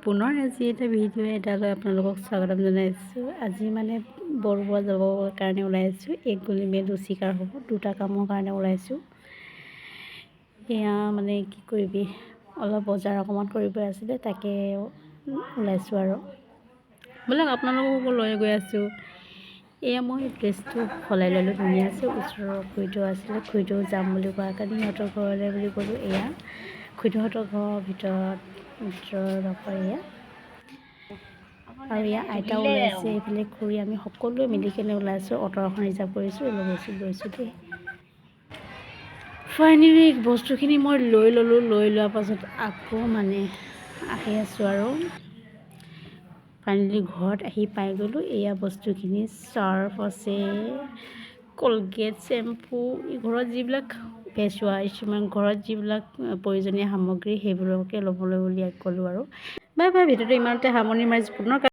পুনৰ আজি এটা ভিডিঅ' এটালৈ আপোনালোকক স্বাগতম জনাইছোঁ। আজি মানে বৰপৰা যাবৰ কাৰণে ওলাইছোঁ। এক গুলি মে লুচি কাৰ হ'ব, দুটা কামৰ কাৰণে ওলাইছোঁ। এয়া মানে কি কৰিবি, অলপ বজাৰ অকণমান কৰিব আছিলে, তাকে ওলাইছোঁ আৰু বোলক আপোনালোককো লৈ গৈ আছোঁ। এয়া মই ড্ৰেছটো সলাই ল'লোঁ, ধুনীয়া আছে। ওচৰৰ খুৰীদেউ আছিলে, খুৰীদেউ যাম বুলি কোৱাৰ কাৰণে সিহঁতৰ ঘৰলৈ বুলি ক'লোঁ। এয়া খুৰীদেউহঁতৰ ঘৰৰ ভিতৰৰ এয়া আৰু এয়া আইতাও ওলাইছে, এইফালে খুৰী, আমি সকলোৱে মিলি কেনে ওলাইছোঁ। অটো এখন ৰিজাৰ্ভ কৰিছোঁ, গৈছোঁ দেই। ফাইনেলি বস্তুখিনি মই লৈ ল'লোঁ। লৈ লোৱাৰ পাছত আকৌ মানে আহি আছোঁ আৰু ফাইনেলি ঘৰত আহি পাই গ'লোঁ। এয়া বস্তুখিনি চাৰ্ফ আছে, কলগেট, শ্বেম্পু, ঘৰত যিবিলাক ফেচ ৱাছ, ঘৰত যিবিলাক প্ৰয়োজনীয় সামগ্ৰী সেইবোৰকে ল'বলৈ বুলি ক'লোঁ আৰু বাই ভিডিঅ'টো ইমানতে সামৰণি মাৰিছোঁ। পুনৰ